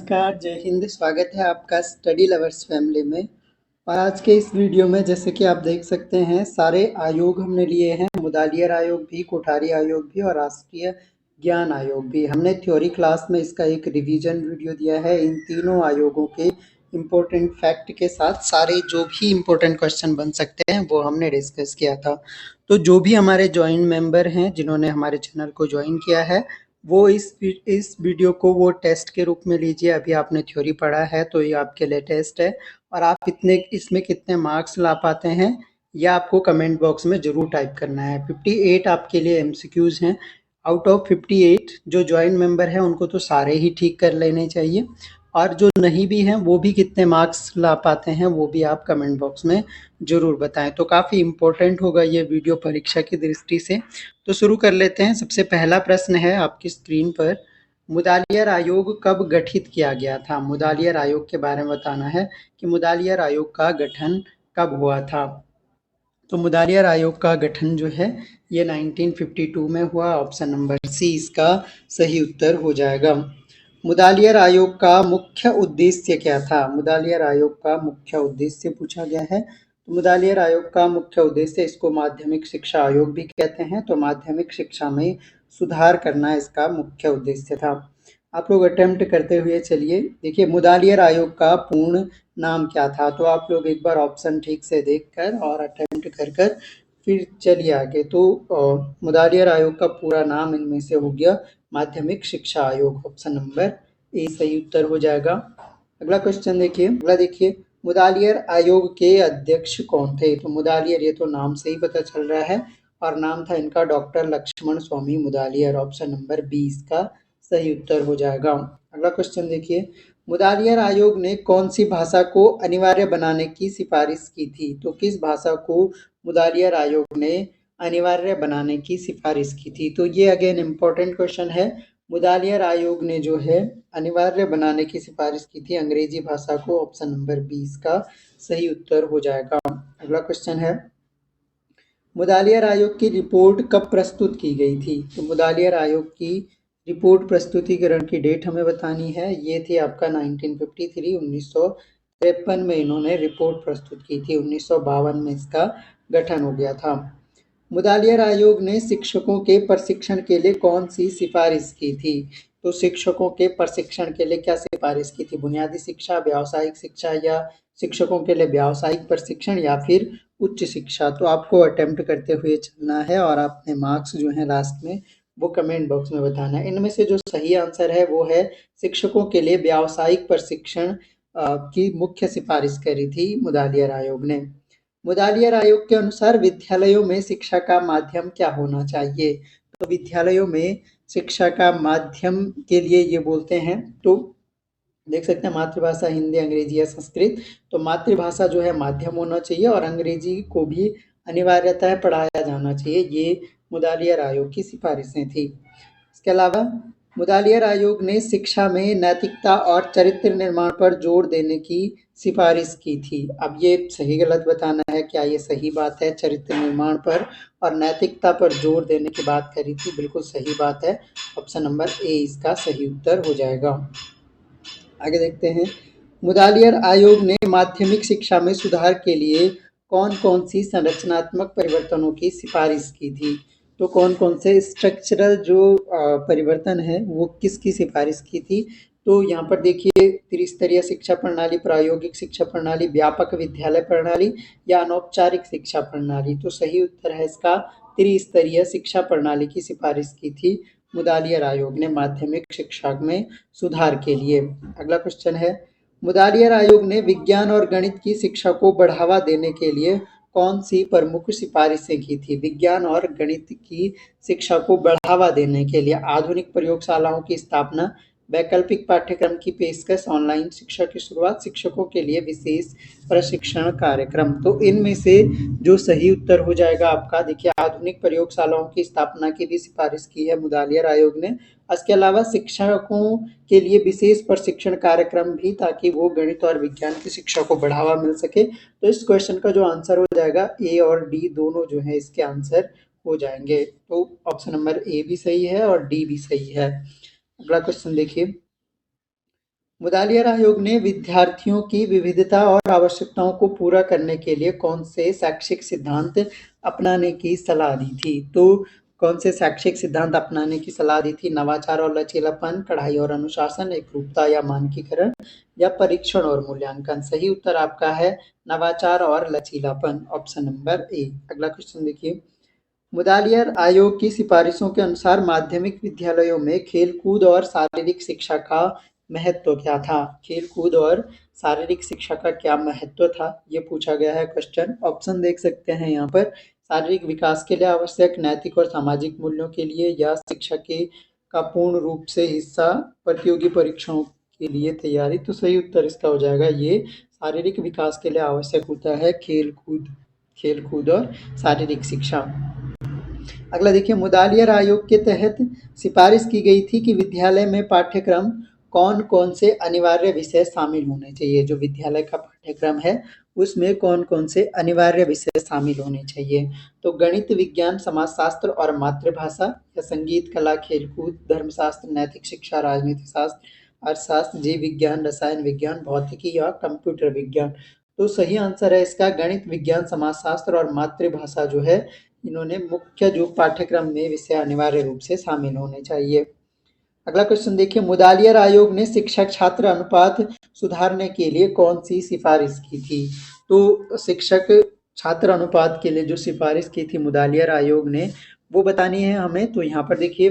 नमस्कार, जय हिंद। स्वागत है आपका स्टडी लवर्स फैमिली में। और आज के इस वीडियो में जैसे कि आप देख सकते हैं, सारे आयोग हमने लिए हैं। मुदालियर आयोग भी, कोठारी आयोग भी और राष्ट्रीय ज्ञान आयोग भी। हमने थ्योरी क्लास में इसका एक रिवीजन वीडियो दिया है। इन तीनों आयोगों के इम्पोर्टेंट फैक्ट के साथ सारे जो भी इम्पोर्टेंट क्वेश्चन बन सकते हैं वो हमने डिस्कस किया था। तो जो भी हमारे ज्वाइन मेंबर हैं, जिन्होंने हमारे चैनल को ज्वाइन किया है, वो इस वीडियो को वो टेस्ट के रूप में लीजिए। अभी आपने थ्योरी पढ़ा है तो ये आपके लिए टेस्ट है, और आप इसमें कितने मार्क्स ला पाते हैं यह आपको कमेंट बॉक्स में जरूर टाइप करना है। 58 आपके लिए एमसीक्यूज हैं। आउट ऑफ 58 जो ज्वाइन मेंबर है उनको तो सारे ही ठीक कर लेने चाहिए, और जो नहीं भी हैं वो भी कितने मार्क्स ला पाते हैं वो भी आप कमेंट बॉक्स में जरूर बताएं। तो काफ़ी इम्पोर्टेंट होगा ये वीडियो परीक्षा की दृष्टि से। तो शुरू कर लेते हैं। सबसे पहला प्रश्न है आपकी स्क्रीन पर, मुदालियर आयोग कब गठित किया गया था? मुदालियर आयोग के बारे में बताना है कि मुदालियर आयोग का गठन कब हुआ था। तो मुदालियर आयोग का गठन जो है ये 1952 में हुआ। ऑप्शन नंबर सी इसका सही उत्तर हो जाएगा। मुदालियर आयोग का मुख्य उद्देश्य क्या था? मुदालियर आयोग का मुख्य उद्देश्य पूछा गया है। तो मुदालियर आयोग का मुख्य उद्देश्य, इसको माध्यमिक शिक्षा आयोग भी कहते हैं, तो माध्यमिक शिक्षा में सुधार करना इसका मुख्य उद्देश्य था। आप लोग अटेम्प्ट करते हुए चलिए। देखिए, मुदालियर आयोग का पूर्ण नाम क्या था? तो आप लोग एक बार ऑप्शन ठीक से देखकर और अटेम्प्ट कर फिर चलिए आगे। तो मुदालियर आयोग का पूरा नाम इनमें से हो गया माध्यमिक शिक्षा आयोग। ऑप्शन नंबर ए सही उत्तर हो जाएगा। अगला क्वेश्चन देखिए। अगला देखिए, मुदालियर आयोग के अध्यक्ष कौन थे? तो मुदालियर, ये तो नाम से ही पता चल रहा है, और नाम था इनका डॉक्टर लक्ष्मण स्वामी मुदालियर। ऑप्शन नंबर 20 का सही उत्तर हो जाएगा। अगला क्वेश्चन देखिए, मुदालियर आयोग ने कौन सी भाषा को अनिवार्य बनाने की सिफारिश की थी? तो किस भाषा को मुदालियर आयोग ने अनिवार्य बनाने की सिफारिश की थी? तो ये अगेन इम्पोर्टेंट क्वेश्चन है। मुदालियर आयोग ने जो है अनिवार्य बनाने की सिफारिश की थी अंग्रेजी भाषा को। ऑप्शन नंबर 20 का सही उत्तर हो जाएगा। अगला क्वेश्चन है, मुदालियर आयोग की रिपोर्ट कब प्रस्तुत की गई थी? तो मुदालियर आयोग की रिपोर्ट प्रस्तुतिकरण की डेट हमें बतानी है। ये थी आपका 1953, 1953 में इन्होंने रिपोर्ट प्रस्तुत की थी। 1952 में इसका गठन हो गया था। मुदालियर आयोग ने शिक्षकों के प्रशिक्षण के लिए कौन सी सिफारिश की थी? तो शिक्षकों के प्रशिक्षण के लिए क्या सिफारिश की थी? बुनियादी शिक्षा, व्यावसायिक शिक्षा, या शिक्षकों के लिए व्यावसायिक प्रशिक्षण, या फिर उच्च शिक्षा? तो आपको अटेम्प्ट करते हुए चलना है, और अपने मार्क्स जो है लास्ट में वो कमेंट बॉक्स में बताना है। इनमें से जो सही आंसर है वो है शिक्षकों के लिए व्यावसायिक प्रशिक्षण की मुख्य सिफारिश करी थी मुदालियर आयोग ने। मुदालियर आयोग के अनुसार विद्यालयों में शिक्षा का माध्यम क्या होना चाहिए? तो विद्यालयों में शिक्षा का माध्यम के लिए ये बोलते हैं, तो देख सकते हैं मातृभाषा हिंदी, अंग्रेजी या संस्कृत। तो मातृभाषा जो है माध्यम होना चाहिए, और अंग्रेजी को भी अनिवार्यतः पढ़ाया जाना चाहिए। ये मुदालियर आयोग की सिफारिशें थी। इसके अलावा मुदालियर आयोग ने शिक्षा में नैतिकता और चरित्र निर्माण पर जोर देने की सिफारिश की थी। अब ये सही गलत बताना है। क्या ये सही बात है? चरित्र निर्माण पर और नैतिकता पर जोर देने की बात करी थी, बिल्कुल सही बात है। ऑप्शन नंबर ए इसका सही उत्तर हो जाएगा। आगे देखते हैं, मुदालियर आयोग ने माध्यमिक शिक्षा में सुधार के लिए कौन कौन सी संरचनात्मक परिवर्तनों की सिफारिश की थी? तो कौन कौन से स्ट्रक्चरल जो परिवर्तन है वो किसकी सिफारिश की थी? तो यहाँ पर देखिए, त्रिस्तरीय शिक्षा प्रणाली, प्रायोगिक शिक्षा प्रणाली, व्यापक विद्यालय प्रणाली, या अनौपचारिक शिक्षा प्रणाली? तो सही उत्तर है इसका त्रिस्तरीय शिक्षा प्रणाली की सिफारिश की थी मुदालियर आयोग ने माध्यमिक शिक्षा में सुधार के लिए। अगला क्वेश्चन है, मुदालियर आयोग ने विज्ञान और गणित की शिक्षा को बढ़ावा देने के लिए कौन सी प्रमुख सिफारिशें की थी? विज्ञान और गणित की शिक्षा को बढ़ावा देने के लिए आधुनिक प्रयोगशालाओं की स्थापना, वैकल्पिक पाठ्यक्रम की पेशकश, ऑनलाइन शिक्षा की शुरुआत, शिक्षकों के लिए विशेष प्रशिक्षण कार्यक्रम? तो इनमें से जो सही उत्तर हो जाएगा आपका, देखिए, आधुनिक प्रयोगशालाओं की स्थापना की भी सिफारिश की है मुदालियर आयोग ने। इसके अलावा शिक्षकों के लिए विशेष प्रशिक्षण कार्यक्रम भी, ताकि वो गणित और विज्ञान की शिक्षा को बढ़ावा मिल सके। तो इस क्वेश्चन का जो आंसर हो जाएगा, ए और डी दोनों जो है इसके आंसर हो जाएंगे। तो ऑप्शन नंबर ए भी सही है और डी भी सही है। अगला क्वेश्चन देखिए, मुदालियर आयोग ने विद्यार्थियों की विविधता और आवश्यकताओं को पूरा करने के लिए कौन से शैक्षिक सिद्धांत अपनाने की सलाह दी थी? तो कौन से शैक्षिक सिद्धांत अपनाने की सलाह दी थी? नवाचार और लचीलापन, कढ़ाई और अनुशासन, एकरूपता या मानकीकरण या परीक्षण और मूल्यांकन। सही उत्तर आपका है नवाचार और लचीलापन, ऑप्शन नंबर ए। अगला क्वेश्चन देखिए, मुदालियर आयोग की सिफारिशों के अनुसार माध्यमिक विद्यालयों में खेलकूद और शारीरिक शिक्षा का महत्व क्या था? खेलकूद और शारीरिक शिक्षा का क्या महत्व था, ये पूछा गया है क्वेश्चन। ऑप्शन देख सकते हैं यहाँ पर, शारीरिक विकास के लिए आवश्यक, नैतिक और सामाजिक मूल्यों के लिए, या शिक्षा के का पूर्ण रूप से हिस्सा, प्रतियोगी परीक्षाओं के लिए तैयारी। तो सही उत्तर इसका हो जाएगा ये, शारीरिक विकास के लिए आवश्यक होता है खेलकूद और शारीरिक शिक्षा। अगला देखिए, मुदालियर आयोग के तहत सिफारिश की गई थी कि विद्यालय में पाठ्यक्रम कौन कौन से अनिवार्य विषय शामिल होने चाहिए। जो विद्यालय का पाठ्यक्रम है उसमें कौन कौन से अनिवार्य विषय शामिल होने चाहिए? तो गणित, विज्ञान, समाजशास्त्र और मातृभाषा, या संगीत, कला, खेलकूद, धर्मशास्त्र, नैतिक शिक्षा, राजनीति शास्त्र, अर्थशास्त्र, जीव विज्ञान, रसायन विज्ञान, भौतिकी या कंप्यूटर विज्ञान। तो सही आंसर है इसका गणित, विज्ञान, समाजशास्त्र और मातृभाषा जो है, इन्होंने मुख्य जो पाठ्यक्रम में विषय अनिवार्य रूप से शामिल होने चाहिए। अगला क्वेश्चन देखिए, मुदालियर आयोग ने शिक्षक छात्र अनुपात सुधारने के लिए कौन सी सिफारिश की थी? तो शिक्षक छात्र अनुपात के लिए जो सिफारिश की थी मुदालियर आयोग ने, वो बतानी है हमें। तो यहाँ पर देखिए,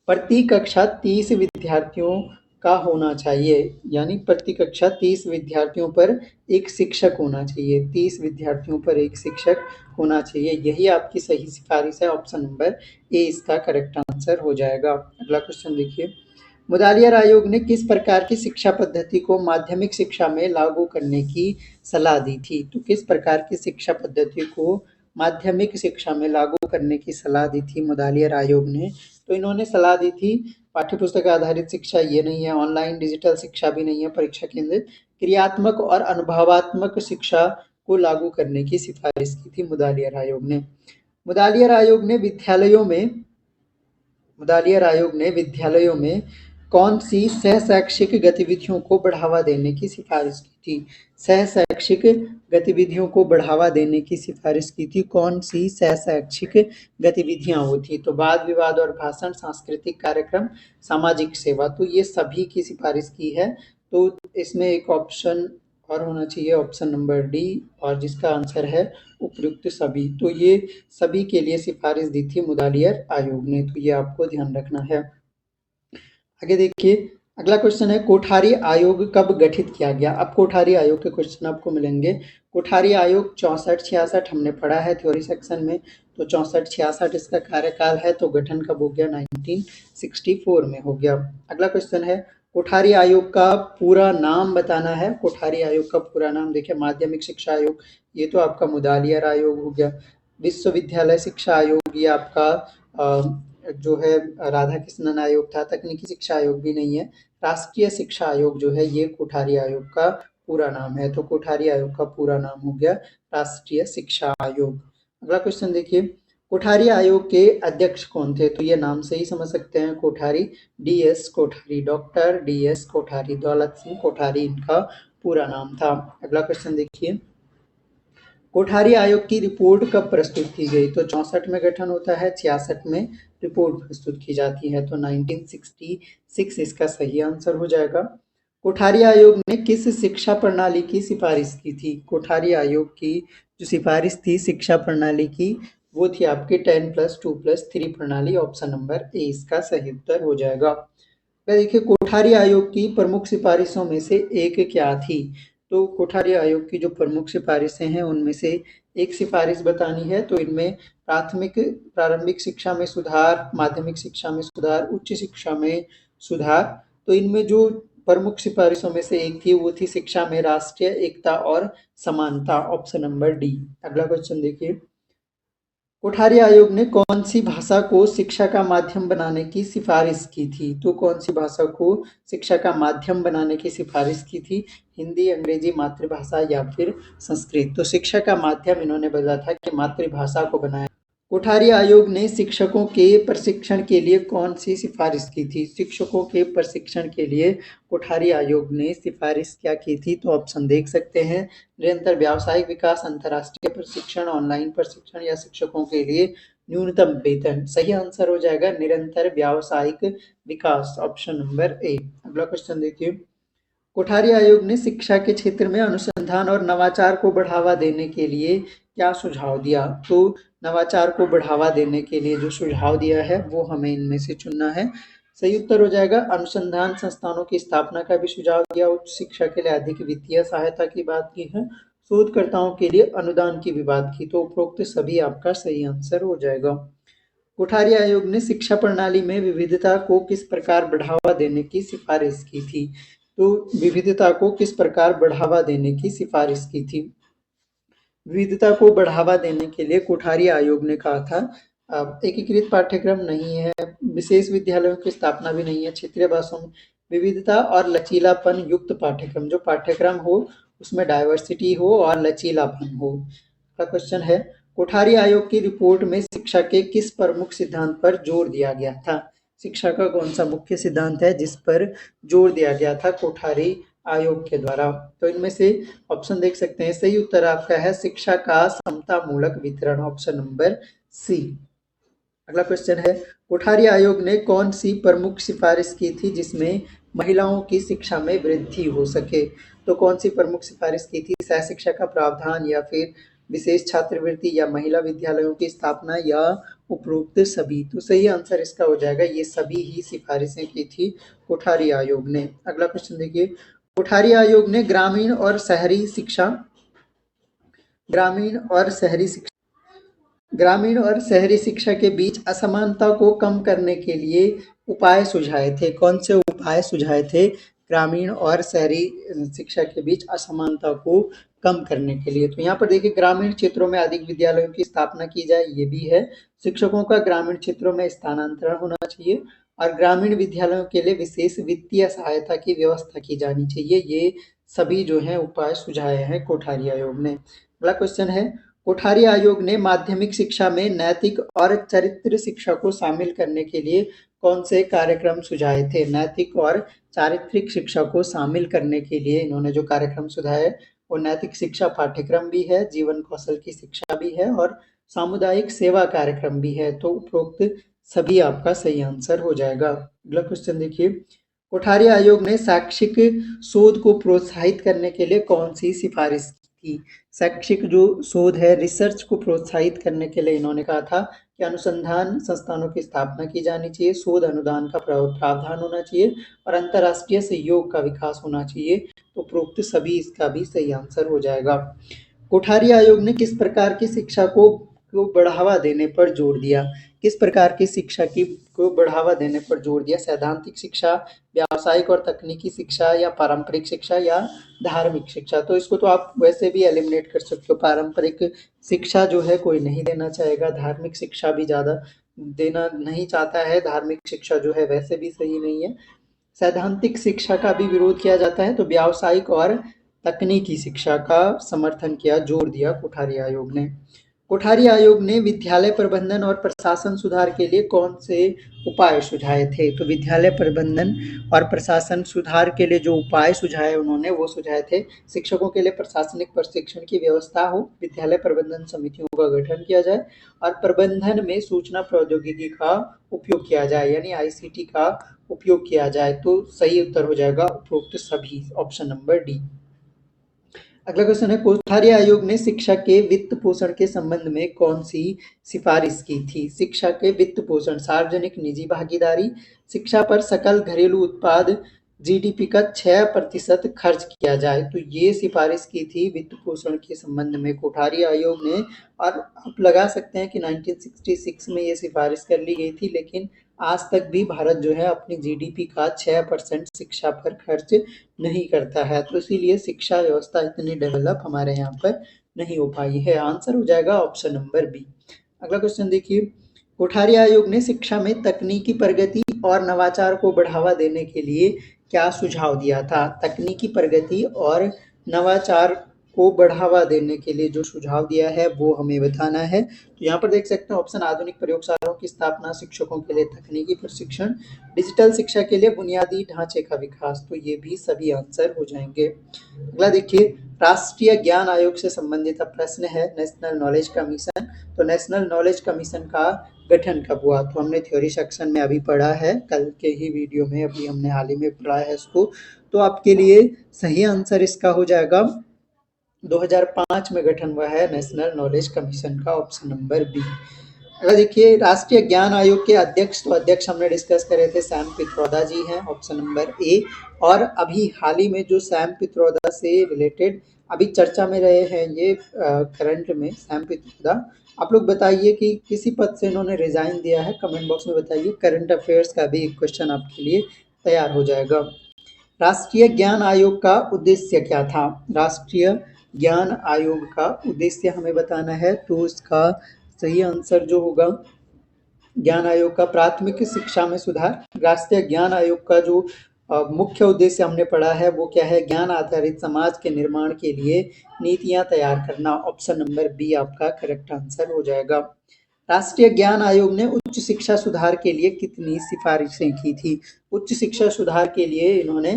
प्रति कक्षा 30 विद्यार्थियों का होना चाहिए, यानी प्रति कक्षा 30 विद्यार्थियों पर एक शिक्षक होना चाहिए। 30 विद्यार्थियों पर एक शिक्षक होना चाहिए, यही आपकी सही सिफारिश है। ऑप्शन नंबर ए इसका करेक्ट आंसर हो जाएगा। अगला क्वेश्चन देखिए, मुदालियर आयोग ने किस प्रकार की शिक्षा पद्धति को माध्यमिक शिक्षा में लागू करने की सलाह दी थी? तो किस प्रकार की शिक्षा पद्धति को माध्यमिक शिक्षा में लागू करने की सलाह दी थी मुदालियर आयोग ने? तो इन्होंने सलाह दी थी पाठ्यपुस्तक आधारित शिक्षा ये नहीं है, ऑनलाइन डिजिटल शिक्षा भी नहीं है, परीक्षा केंद्रित क्रियात्मक और अनुभवात्मक शिक्षा को लागू करने की सिफारिश की थी मुदालियर आयोग ने। मुदालियर आयोग ने विद्यालयों में कौन सी सह शैक्षिक गतिविधियों को बढ़ावा देने की सिफारिश की थी? सह शैक्षिक गतिविधियों को बढ़ावा देने की सिफारिश की थी। कौन सी सह शैक्षिक गतिविधियां होती? तो वाद विवाद और भाषण, सांस्कृतिक कार्यक्रम, सामाजिक सेवा। तो ये सभी की सिफारिश की है। तो इसमें एक ऑप्शन और होना चाहिए, ऑप्शन नंबर डी, और जिसका आंसर है उपयुक्त सभी। तो ये सभी के लिए सिफारिश दी थी मुदालियर आयोग ने, तो ये आपको ध्यान रखना है। आगे देखिए, अगला क्वेश्चन है, कोठारी आयोग कब गठित किया गया? अब कोठारी आयोग के क्वेश्चन आपको मिलेंगे। कोठारी आयोग 64-66 हमने पढ़ा है थ्योरी सेक्शन में, तो 64-66 इसका कार्यकाल है। तो गठन कब हो गया? 1964 में हो गया। अगला क्वेश्चन है, कोठारी आयोग का पूरा नाम बताना है। कोठारी आयोग का पूरा नाम देखिए, माध्यमिक शिक्षा आयोग, ये तो आपका मुदालियर आयोग हो गया। विश्वविद्यालय शिक्षा आयोग, ये आपका जो है राधा कृष्णन आयोग था। तकनीकी शिक्षा आयोग भी नहीं है। राष्ट्रीय शिक्षा आयोग जो है ये कोठारी आयोग का पूरा नाम है। तो कोठारी आयोग का पूरा नाम हो गया राष्ट्रीय शिक्षा आयोग। अगला क्वेश्चन देखिए, कोठारी आयोग के अध्यक्ष कौन थे? तो ये नाम से ही समझ सकते हैं, Kothari, DS Kothari, doctor DS Kothari, Daulat Singh Kothari इनका पूरा नाम था। अगला क्वेश्चन देखिए, कोठारी आयोग की रिपोर्ट कब प्रस्तुत की गई? तो 64 में गठन होता है, 66 में रिपोर्ट प्रस्तुत की जाती है। तो 1966 इसका सही आंसर हो जाएगा। कोठारी आयोग ने किस शिक्षा प्रणाली की सिफारिश की थी? कोठारी आयोग की जो सिफारिश थी शिक्षा प्रणाली की, वो थी आपकी 10+2+3 प्रणाली। ऑप्शन नंबर ए इसका सही उत्तर हो जाएगा। देखिए, कोठारी आयोग की प्रमुख सिफारिशों में से एक क्या थी? तो कोठारी आयोग की जो प्रमुख सिफारिशें हैं उनमें से एक सिफारिश बतानी है। तो इनमें प्रारंभिक शिक्षा में सुधार, माध्यमिक शिक्षा में सुधार, उच्च शिक्षा में सुधार। तो इनमें जो प्रमुख सिफारिशों में से एक थी वो थी शिक्षा में राष्ट्रीय एकता और समानता। Option number D. अगला क्वेश्चन देखिए, कोठारी आयोग ने कौन सी भाषा को शिक्षा का माध्यम बनाने की सिफारिश की थी? तो कौन सी भाषा को शिक्षा का माध्यम बनाने की सिफारिश की थी? हिंदी, अंग्रेजी, मातृभाषा या फिर संस्कृत? तो शिक्षा का माध्यम इन्होंने बोला था कि मातृभाषा को बनाया। कोठारी आयोग ने शिक्षकों के प्रशिक्षण के लिए कौन सी सिफारिश की थी? शिक्षकों के प्रशिक्षण के लिए कोठारी आयोग ने सिफारिश क्या की थी? तो ऑप्शन देख सकते हैं, निरंतर व्यावसायिक विकास, अंतर्राष्ट्रीय प्रशिक्षण, ऑनलाइन प्रशिक्षण या शिक्षकों के लिए न्यूनतम वेतन। सही आंसर हो जाएगा निरंतर व्यावसायिक विकास, ऑप्शन नंबर ए। अगला क्वेश्चन देखिए, कोठारी आयोग ने शिक्षा के क्षेत्र में अनुसंधान और नवाचार को बढ़ावा देने के लिए क्या सुझाव दिया? तो नवाचार को बढ़ावा देने के लिए जो सुझाव दिया है वो हमें इनमें से चुनना है। सही उत्तर हो जाएगा अनुसंधान संस्थानों की स्थापना का भी सुझाव दिया, उच्च शिक्षा के लिए अधिक वित्तीय सहायता की बात की है, शोधकर्ताओं के लिए अनुदान की भी बात की। तो उपरोक्त सभी आपका सही आंसर हो जाएगा। कोठारी आयोग ने शिक्षा प्रणाली में विविधता को किस प्रकार बढ़ावा देने की सिफारिश की थी? तो विविधता को किस प्रकार बढ़ावा देने की सिफारिश की थी? विविधता को बढ़ावा देने के लिए कोठारी आयोग ने कहा था एकीकृत पाठ्यक्रम नहीं है, विशेष विद्यालयों की स्थापना भी नहीं है, क्षेत्रीय भाषाओं में विविधता और लचीलापन युक्त पाठ्यक्रम, जो पाठ्यक्रम हो उसमें डाइवर्सिटी हो और लचीलापन हो। का क्वेश्चन है, कोठारी आयोग की रिपोर्ट में शिक्षा के किस प्रमुख सिद्धांत पर जोर दिया गया था? शिक्षा का कौन सा मुख्य सिद्धांत है जिस पर जोर दिया गया था कोठारी आयोग के द्वारा? तो इनमें से ऑप्शन देख सकते हैं, सही उत्तर आपका है शिक्षा का समतामूलक वितरण, ऑप्शन नंबर सी। अगला क्वेश्चन है, कोठारी आयोग ने कौन सी प्रमुख सिफारिश की थी जिसमें महिलाओं की शिक्षा में वृद्धि हो सके? तो कौन सी प्रमुख सिफारिश की थी? सहशिक्षा का प्रावधान या फिर विशेष छात्रवृत्ति या महिला विद्यालयों की स्थापना या उपरोक्त सभी? तो सही आंसर इसका हो जाएगा ये सभी ही सिफारिशें की थी कोठारी आयोग ने। अगला क्वेश्चन देखिए, कोठारी आयोग ने ग्रामीण और शहरी शिक्षा ग्रामीण और शहरी शिक्षा के बीच असमानता को कम करने के लिए उपाय सुझाए थे। कौन से उपाय सुझाए थे ग्रामीण और शहरी शिक्षा के बीच असमानता को कम करने के लिए? तो यहाँ पर देखिए, ग्रामीण क्षेत्रों में अधिक विद्यालयों की स्थापना की जाए, ये भी है। शिक्षकों का ग्रामीण क्षेत्रों में स्थानांतरण होना चाहिए और ग्रामीण विद्यालयों के लिए विशेष वित्तीय सहायता की व्यवस्था की जानी चाहिए। ये सभी जो है उपाय सुझाए हैं कोठारी आयोग ने। अगला क्वेश्चन है, कोठारी आयोग ने माध्यमिक शिक्षा में नैतिक और चरित्र शिक्षा को शामिल करने के लिए कौन से कार्यक्रम सुझाए थे? नैतिक और चारित्रिक शिक्षा को शामिल करने के लिए इन्होंने जो कार्यक्रम सुझाए वो नैतिक शिक्षा पाठ्यक्रम भी है, जीवन कौशल की शिक्षा भी है और सामुदायिक सेवा कार्यक्रम भी है। तो उपरोक्त सभी आपका सही आंसर हो जाएगा। अगला क्वेश्चन देखिए, कोठारी आयोग ने शैक्षिक शोध को प्रोत्साहित करने के लिए कौन सी सिफारिश की? शैक्षिक जो शोध है, रिसर्च को प्रोत्साहित करने के लिए इन्होंने कहा था कि अनुसंधान संस्थानों की स्थापना की जानी चाहिए, शोध अनुदान का प्रावधान होना चाहिए और अंतर्राष्ट्रीय सहयोग का विकास होना चाहिए। तो उपरोक्त सभी इसका भी सही आंसर हो जाएगा। कोठारी आयोग ने किस प्रकार की शिक्षा को बढ़ावा देने पर जोर दिया? किस प्रकार की शिक्षा को बढ़ावा देने पर जोर दिया? सैद्धांतिक शिक्षा, व्यावसायिक और तकनीकी शिक्षा या पारंपरिक शिक्षा या धार्मिक शिक्षा? तो इसको तो आप वैसे भी एलिमिनेट कर सकते हो, पारंपरिक शिक्षा जो है कोई नहीं देना चाहेगा, धार्मिक शिक्षा भी ज़्यादा देना नहीं चाहता है, धार्मिक शिक्षा जो है वैसे भी सही नहीं है। सैद्धांतिक शिक्षा का भी विरोध किया जाता है, तो व्यावसायिक और तकनीकी शिक्षा का समर्थन किया, जोर दिया कोठारी आयोग ने। कोठारी आयोग ने विद्यालय प्रबंधन और प्रशासन सुधार के लिए कौन से उपाय सुझाए थे? तो विद्यालय प्रबंधन और प्रशासन सुधार के लिए जो उपाय सुझाए उन्होंने वो सुझाए थे, शिक्षकों के लिए प्रशासनिक प्रशिक्षण की व्यवस्था हो, विद्यालय प्रबंधन समितियों का गठन किया जाए और प्रबंधन में सूचना प्रौद्योगिकी का उपयोग किया जाए, यानी आईसीटी का उपयोग किया जाए। तो सही उत्तर हो जाएगा उपरोक्त सभी, ऑप्शन नंबर डी। अगला क्वेश्चन है, कोठारी आयोग ने शिक्षा के वित्त पोषण के संबंध में कौन सी सिफारिश की थी? शिक्षा के वित्त पोषण, सार्वजनिक निजी भागीदारी, शिक्षा पर सकल घरेलू उत्पाद जीडीपी का 6% खर्च किया जाए। तो ये सिफारिश की थी वित्त पोषण के संबंध में कोठारी आयोग ने, और आप लगा सकते हैं कि 1966 में ये सिफारिश कर ली गई थी, लेकिन आज तक भी भारत जो है अपनी जीडीपी का 6% शिक्षा पर खर्च नहीं करता है। तो इसीलिए शिक्षा व्यवस्था इतनी डेवलप हमारे यहाँ पर नहीं हो पाई है। आंसर हो जाएगा ऑप्शन नंबर बी। अगला क्वेश्चन देखिए, कोठारी आयोग ने शिक्षा में तकनीकी प्रगति और नवाचार को बढ़ावा देने के लिए क्या सुझाव दिया था? तकनीकी प्रगति और नवाचार को बढ़ावा देने के लिए जो सुझाव दिया है वो हमें बताना है। तो यहाँ पर देख सकते हैं ऑप्शन आधुनिक प्रयोगशालाओं की स्थापना, शिक्षकों के लिए तकनीकी प्रशिक्षण, डिजिटल शिक्षा के लिए बुनियादी ढांचे का विकास। तो ये भी सभी आंसर हो जाएंगे। अगला देखिए, राष्ट्रीय ज्ञान आयोग से संबंधित प्रश्न है नेशनल नॉलेज कमीशन। तो नेशनल नॉलेज कमीशन का गठन कब हुआ? तो हमने थ्योरी सेक्शन में अभी पढ़ा है, कल के ही वीडियो में, अभी हमने हाल ही में पढ़ा है इसको। तो आपके लिए सही आंसर इसका हो जाएगा 2005 में गठन हुआ है नेशनल नॉलेज कमीशन का, ऑप्शन नंबर बी। अगर देखिए, राष्ट्रीय ज्ञान आयोग के अध्यक्ष, तो अध्यक्ष हमने डिस्कस करे थे सैम पित्रोदा जी हैं, ऑप्शन नंबर ए। और अभी हाल ही में जो सैम पित्रोदा से रिलेटेड अभी चर्चा में रहे हैं ये करंट में सैम पित्रोदा, आप लोग बताइए कि किसी पद से इन्होंने रिजाइन दिया है, कमेंट बॉक्स में बताइए। करंट अफेयर्स का भी एक क्वेश्चन आपके लिए तैयार हो जाएगा। राष्ट्रीय ज्ञान आयोग का उद्देश्य क्या था? राष्ट्रीय ज्ञान आयोग का उद्देश्य हमें बताना है। तो इसका सही आंसर जो होगा, ज्ञान आयोग का प्राथमिक शिक्षा में सुधार। राष्ट्रीय ज्ञान आयोग का जो मुख्य उद्देश्य हमने पढ़ा है वो क्या है? ज्ञान आधारित समाज के निर्माण के लिए नीतियां तैयार करना। ऑप्शन नंबर बी आपका करेक्ट आंसर हो जाएगा। राष्ट्रीय ज्ञान आयोग ने उच्च शिक्षा सुधार के लिए कितनी सिफारिशें की थी? उच्च शिक्षा सुधार के लिए इन्होंने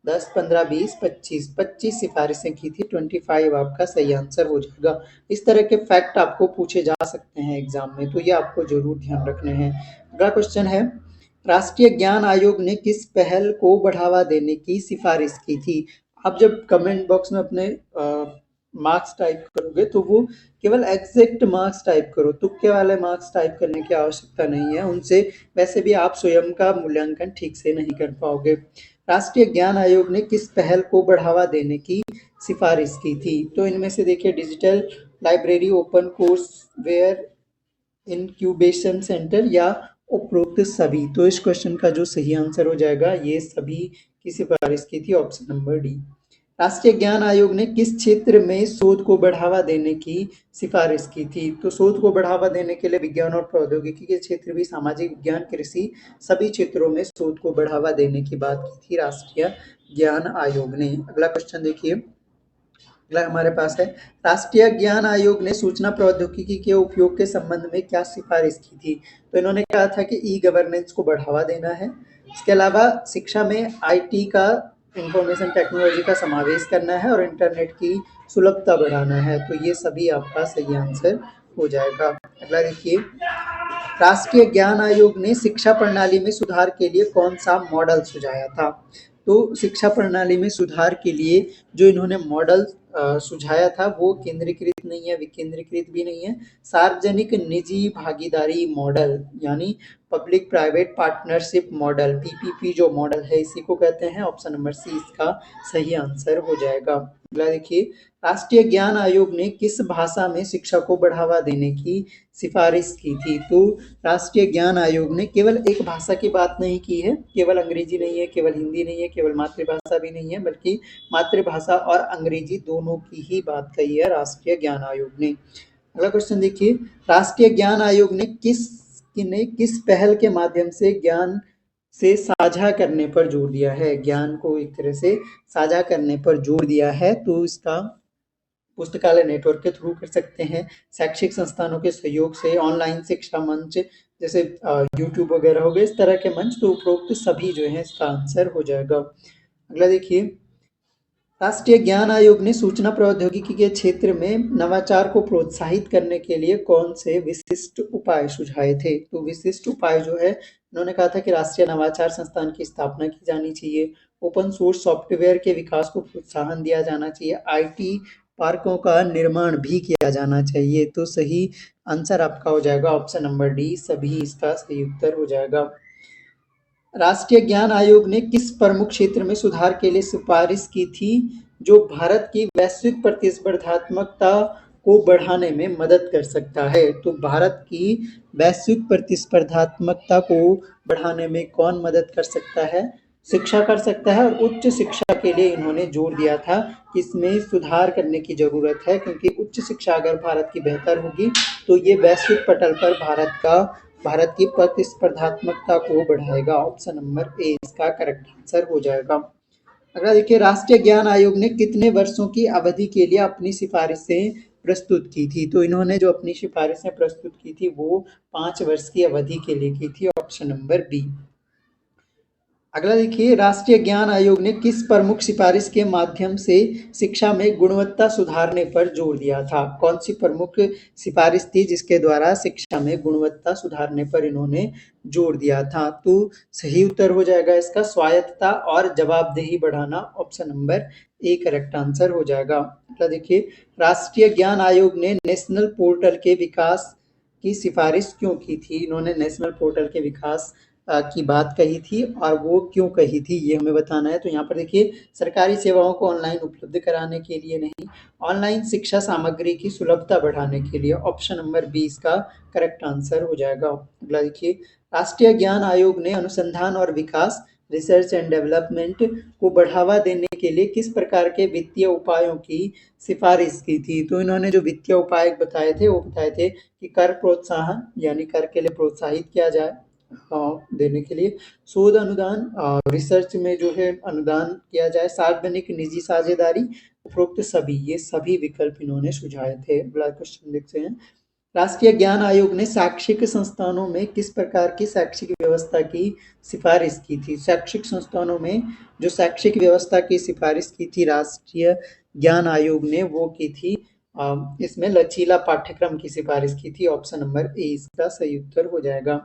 10, 15, 20, 25 सिफारिशें की थी। 25 आपका सही आंसर हो जाएगा। इस तरह के फैक्ट आपको पूछे जा सकते हैं एग्जाम में, तो ये आपको जरूर ध्यान रखने हैं। अगला क्वेश्चन है, राष्ट्रीय ज्ञान आयोग ने किस पहल को बढ़ावा देने की सिफारिश की थी? आप जब कमेंट बॉक्स में अपने मार्क्स टाइप करोगे तो वो केवल एग्जैक्ट मार्क्स टाइप करो, तुक्के वाले मार्क्स टाइप करने की आवश्यकता नहीं है। उनसे वैसे भी आप स्वयं का मूल्यांकन ठीक से नहीं कर पाओगे। राष्ट्रीय ज्ञान आयोग ने किस पहल को बढ़ावा देने की सिफारिश की थी? तो इनमें से देखिए, digital library, open courseware, incubation centre या उपरोक्त सभी। तो इस क्वेश्चन का जो सही आंसर हो जाएगा, ये सभी की सिफारिश की थी, ऑप्शन नंबर डी। राष्ट्रीय ज्ञान आयोग ने किस क्षेत्र में शोध को बढ़ावा देने की सिफारिश की थी? तो शोध को बढ़ावा देने के लिए विज्ञान और प्रौद्योगिकी के क्षेत्र भी, सामाजिक विज्ञान, कृषि, सभी क्षेत्रों में शोध को बढ़ावा देने की बात की थी राष्ट्रीय ज्ञान आयोग ने। अगला क्वेश्चन देखिए, अगला हमारे पास है, राष्ट्रीय ज्ञान आयोग ने सूचना प्रौद्योगिकी के उपयोग के संबंध में क्या सिफारिश की थी? तो इन्होंने कहा था कि ई गवर्नेंस को बढ़ावा देना है। इसके अलावा शिक्षा में आईटी का, इंफॉर्मेशन टेक्नोलॉजी का समावेश करना है और इंटरनेट की सुलभता बढ़ाना है। तो ये सभी आपका सही आंसर हो जाएगा। अगला देखिए, राष्ट्रीय ज्ञान आयोग ने शिक्षा प्रणाली में सुधार के लिए कौन सा मॉडल सुझाया था? तो शिक्षा प्रणाली में सुधार के लिए जो इन्होंने मॉडल सुझाया था वो केंद्रीकृत नहीं है, विकेंद्रीकृत भी नहीं है, सार्वजनिक निजी भागीदारी मॉडल, यानी public private partnership model, PPP जो मॉडल है इसी को कहते हैं। ऑप्शन नंबर सी इसका सही आंसर हो जाएगा। अगला देखिए, राष्ट्रीय ज्ञान आयोग ने किस भाषा में शिक्षा को बढ़ावा देने की सिफारिश की थी? तो राष्ट्रीय ज्ञान आयोग ने केवल एक भाषा की बात नहीं की है, केवल अंग्रेजी नहीं है, केवल हिंदी नहीं है, केवल मातृभाषा भी नहीं है, बल्कि मातृभाषा और अंग्रेजी दोनों की ही बात कही है राष्ट्रीय ज्ञान आयोग ने। अगला क्वेश्चन देखिए, राष्ट्रीय ज्ञान आयोग ने किस पहल के माध्यम से ज्ञान से साझा करने पर जोर दिया है? ज्ञान को एक तरह से साझा करने पर जोर दिया है। तो इसका पुस्तकालय नेटवर्क के थ्रू कर सकते हैं, शैक्षिक संस्थानों के सहयोग से, ऑनलाइन शिक्षा मंच जैसे यूट्यूब वगैरह हो गए, इस तरह के मंच। तो उपरोक्त सभी जो है इसका आंसर हो जाएगा। अगला देखिए, राष्ट्रीय ज्ञान आयोग ने सूचना प्रौद्योगिकी के क्षेत्र में नवाचार को प्रोत्साहित करने के लिए कौन से विशिष्ट उपाय सुझाए थे? तो विशिष्ट उपाय जो है, उन्होंने कहा था कि राष्ट्रीय नवाचार संस्थान की स्थापना की जानी चाहिए, ओपन सोर्स सॉफ्टवेयर के विकास को प्रोत्साहन दिया जाना चाहिए, आईटी पार्कों का निर्माण भी किया जाना चाहिए। तो सही आंसर आपका हो जाएगा ऑप्शन नंबर डी, सभी इसका सही उत्तर हो जाएगा। राष्ट्रीय ज्ञान आयोग ने किस प्रमुख क्षेत्र में सुधार के लिए सिफारिश की थी जो भारत की वैश्विक प्रतिस्पर्धात्मकता को बढ़ाने में मदद कर सकता है? तो भारत की वैश्विक प्रतिस्पर्धात्मकता को बढ़ाने में कौन मदद कर सकता है? शिक्षा कर सकता है, और उच्च शिक्षा के लिए इन्होंने जोर दिया था कि इसमें सुधार करने की जरूरत है, क्योंकि उच्च शिक्षा अगर भारत की बेहतर होगी तो ये वैश्विक पटल पर भारत की प्रतिस्पर्धात्मकता को बढ़ाएगा। ऑप्शन नंबर ए इसका करेक्ट आंसर हो जाएगा। अगला देखिए, राष्ट्रीय ज्ञान आयोग ने कितने वर्षों की अवधि के लिए अपनी सिफारिशें प्रस्तुत की थी? तो इन्होंने जो अपनी सिफारिशें प्रस्तुत की थी वो 5 वर्ष की अवधि के लिए की थी, ऑप्शन नंबर बी। अगला देखिए, राष्ट्रीय ज्ञान आयोग ने किस प्रमुख सिफारिश के माध्यम से शिक्षा में गुणवत्ता सुधारने पर जोर दिया था? कौन सी प्रमुख सिफारिश थी जिसके द्वारा शिक्षा में गुणवत्ता सुधारने पर इन्होंने जोर दिया था? तो सही उत्तर हो जाएगा इसका स्वायत्तता और जवाबदेही बढ़ाना, option number A correct answer हो जाएगा। अगला देखिए, राष्ट्रीय ज्ञान आयोग ने नेशनल पोर्टल के विकास की सिफारिश क्यों की थी? इन्होंने नेशनल पोर्टल के विकास की बात कही थी और वो क्यों कही थी ये हमें बताना है। तो यहाँ पर देखिए, सरकारी सेवाओं को ऑनलाइन उपलब्ध कराने के लिए नहीं, ऑनलाइन शिक्षा सामग्री की सुलभता बढ़ाने के लिए, ऑप्शन नंबर बी इसका करेक्ट आंसर हो जाएगा। अगला देखिए, राष्ट्रीय ज्ञान आयोग ने अनुसंधान और विकास, रिसर्च एंड डेवलपमेंट को बढ़ावा देने के लिए किस प्रकार के वित्तीय उपायों की सिफारिश की थी? तो इन्होंने जो वित्तीय उपाय बताए थे वो बताए थे कि कर प्रोत्साहन यानी कर के लिए प्रोत्साहित किया जाए देने के लिए, शोध अनुदान, रिसर्च में जो है अनुदान किया जाए, सार्वजनिक निजी साझेदारी, उपरोक्त सभी, ये सभी विकल्प इन्होंने सुझाए थे। अगला क्वेश्चन देखते हैं, राष्ट्रीय ज्ञान आयोग ने शैक्षिक संस्थानों में किस प्रकार की शैक्षिक व्यवस्था की सिफारिश की थी? शैक्षिक संस्थानों में जो शैक्षिक व्यवस्था की सिफारिश की थी राष्ट्रीय ज्ञान आयोग ने, वो की थी इसमें लचीला पाठ्यक्रम की सिफारिश की थी, ऑप्शन नंबर ए इसका सही उत्तर हो जाएगा।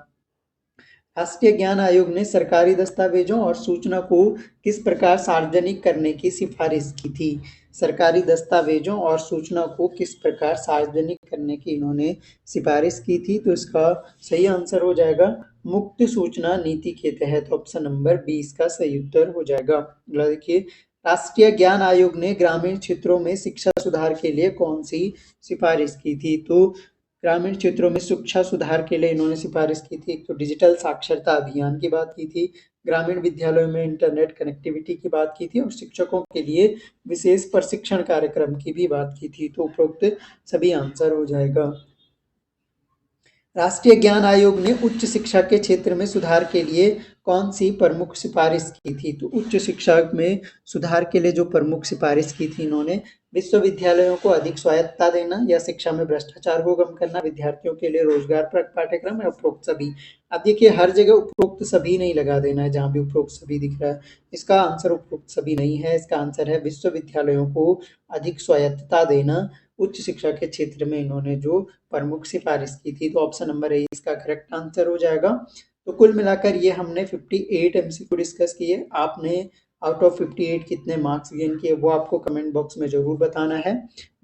राष्ट्रीय ज्ञान आयोग ने सरकारी दस्तावेजों और सूचना को किस प्रकार सार्वजनिक करने की सिफारिश की थी? सरकारी दस्तावेजों और सूचना को किस प्रकार सार्वजनिक करने की इन्होंने सिफारिश की थी? तो इसका सही आंसर हो जाएगा मुक्त सूचना नीति के तहत, ऑप्शन नंबर बी इसका सही उत्तर हो जाएगा। अगला देखिए, राष्ट्रीय ज्ञान आयोग ने ग्रामीण क्षेत्रों में शिक्षा सुधार के लिए कौन सी सिफारिश की थी? तो ग्रामीण क्षेत्रों में शिक्षा सुधार के लिए इन्होंने सिफारिश की थी। एक तो डिजिटल साक्षरता अभियान की बात की थी, ग्रामीण विद्यालयों में इंटरनेट कनेक्टिविटी की बात की थी और शिक्षकों के लिए विशेष प्रशिक्षण कार्यक्रम की भी बात की थी। तो उपरोक्त सभी आंसर हो जाएगा। राष्ट्रीय ज्ञान आयोग ने उच्च शिक्षा के क्षेत्र में सुधार के लिए कौन सी प्रमुख सिफारिश की थी? तो उच्च शिक्षा में सुधार के लिए जो प्रमुख सिफारिश की थी इन्होंने, विश्वविद्यालयों को अधिक स्वायत्तता देना या शिक्षा में भ्रष्टाचार को कम करना, विद्यार्थियों के लिए रोजगार पाठ्यक्रम या उपरोक्त सभी। अब देखिए, हर जगह उपरोक्त सभी नहीं लगा देना है, जहाँ भी उपरोक्त सभी दिख रहा है इसका आंसर उपरोक्त सभी नहीं है, इसका आंसर है विश्वविद्यालयों को अधिक स्वायत्तता देना। उच्च शिक्षा के क्षेत्र में इन्होंने जो प्रमुख सिफारिश की थी, तो ऑप्शन नंबर ए इसका करेक्ट आंसर हो जाएगा। तो कुल मिलाकर ये हमने 58 एमसीक्यू डिस्कस किए। आपने आउट ऑफ 58 कितने मार्क्स गेन किए वो आपको कमेंट बॉक्स में जरूर बताना है।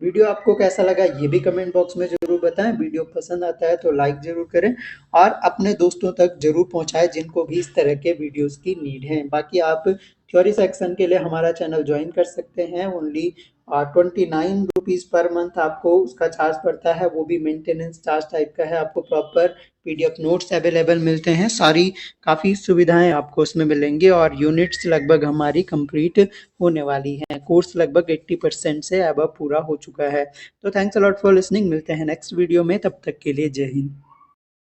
वीडियो आपको कैसा लगा ये भी कमेंट बॉक्स में जरूर बताएं। वीडियो पसंद आता है तो लाइक जरूर करें और अपने दोस्तों तक जरूर पहुंचाएं जिनको भी इस तरह के वीडियोस की नीड है। बाकी आप थ्योरी सेक्शन के लिए हमारा चैनल ज्वाइन कर सकते हैं। ओनली 29 रुपीज़ पर मंथ आपको उसका चार्ज पड़ता है, वो भी मेंटेनेंस चार्ज टाइप का है। आपको प्रॉपर पीडीएफ नोट्स अवेलेबल मिलते हैं, सारी काफ़ी सुविधाएं आपको उसमें मिलेंगी और यूनिट्स लगभग हमारी कंप्लीट होने वाली हैं। कोर्स लगभग 80% से अब पूरा हो चुका है। तो thanks a lot for listening. मिलते हैं नेक्स्ट वीडियो में, तब तक के लिए जय हिंद।